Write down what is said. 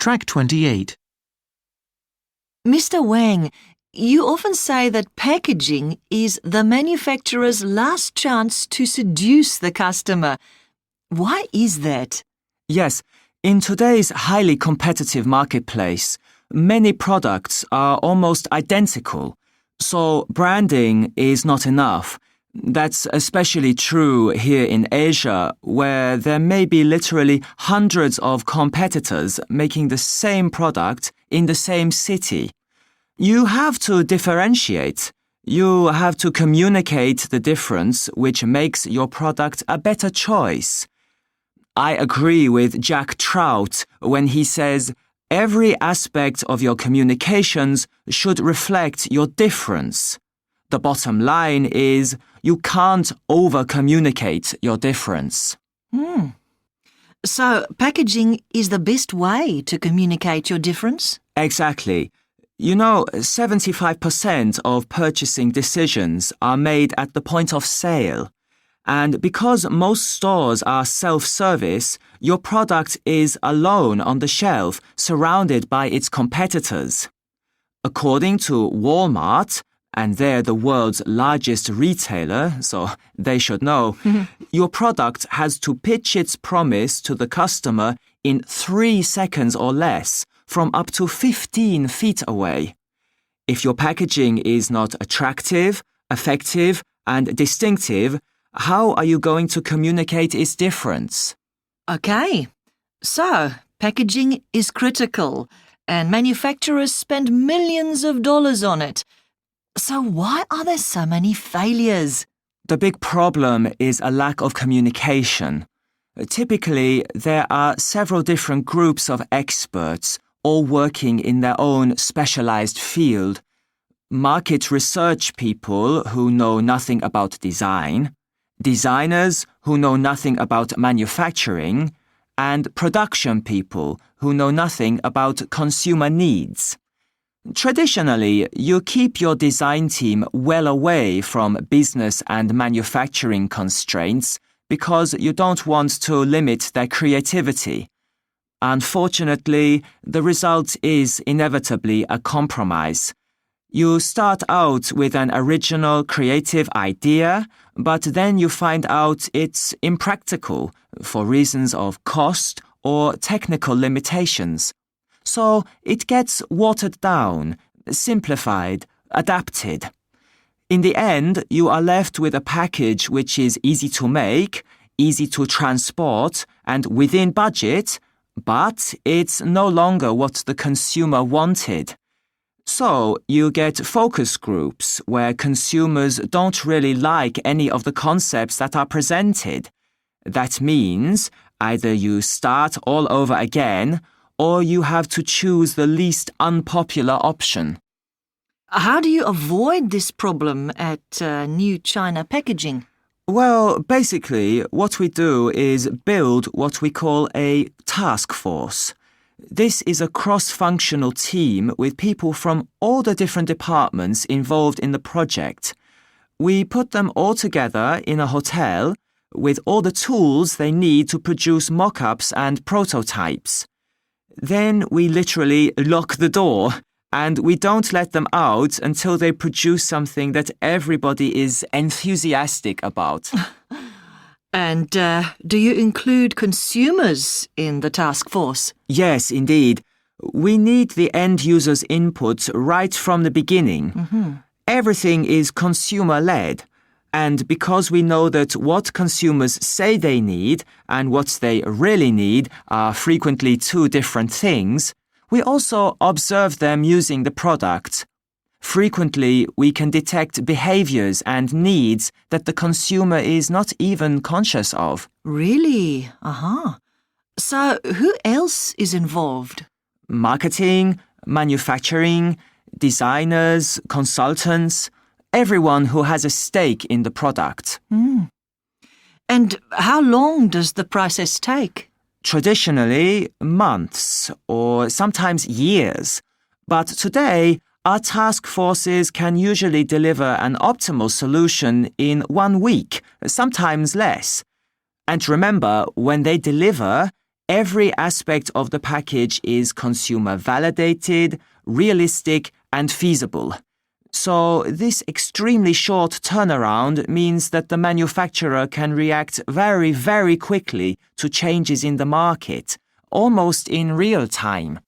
Track 28. Mr. Wang, you often say that packaging is the manufacturer's last chance to seduce the customer. Why is that? Yes, in today's highly competitive marketplace, many products are almost identical, so branding is not enough. That's especially true here in Asia, where there may be literally hundreds of competitors making the same product in the same city. You have to differentiate. You have to communicate the difference, which makes your product a better choice. I agree with Jack Trout when he says, every aspect of your communications should reflect your difference. The bottom line is, you can't over-communicate your difference. So, packaging is the best way to communicate your difference? Exactly. 75% of purchasing decisions are made at the point of sale. And because most stores are self-service, your product is alone on the shelf, surrounded by its competitors. According to Walmart, and they're the world's largest retailer, so they should know, your product has to pitch its promise to the customer in 3 seconds or less, from up to 15 feet away. If your packaging is not attractive, effective, and distinctive, how are you going to communicate its difference? Okay, so packaging is critical, and manufacturers spend millions of dollars on it. So why are there so many failures? The big problem is a lack of communication. Typically, there are several different groups of experts, all working in their own specialized field. Market research people who know nothing about design, designers who know nothing about manufacturing, and production people who know nothing about consumer needs. Traditionally, you keep your design team well away from business and manufacturing constraints because you don't want to limit their creativity. Unfortunately, the result is inevitably a compromise. You start out with an original creative idea, but then you find out it's impractical for reasons of cost or technical limitations. So it gets watered down, simplified, adapted. In the end, you are left with a package which is easy to make, easy to transport, and within budget, but it's no longer what the consumer wanted. So you get focus groups where consumers don't really like any of the concepts that are presented. That means either you start all over again, or you have to choose the least unpopular option. How do you avoid this problem at New China Packaging? Well, basically, what we do is build what we call a task force. This is a cross-functional team with people from all the different departments involved in the project. We put them all together in a hotel with all the tools they need to produce mock-ups and prototypes. Then we literally lock the door, and we don't let them out until they produce something that everybody is enthusiastic about. And do you include consumers in the task force? Yes, indeed. We need the end user's input right from the beginning. Everything is consumer-led. And because we know that what consumers say they need and what they really need are frequently two different things, we also observe them using the product. Frequently, we can detect behaviors and needs that the consumer is not even conscious of. Really? So who else is involved? Marketing, manufacturing, designers, consultants, everyone who has a stake in the product. And how long does the process take? Traditionally, months or sometimes years. But today, our task forces can usually deliver an optimal solution in 1 week, sometimes less. And remember, when they deliver, Every aspect of the package is consumer validated, realistic, and feasible. So this extremely short turnaround means that the manufacturer can react very, very quickly to changes in the market, almost in real time.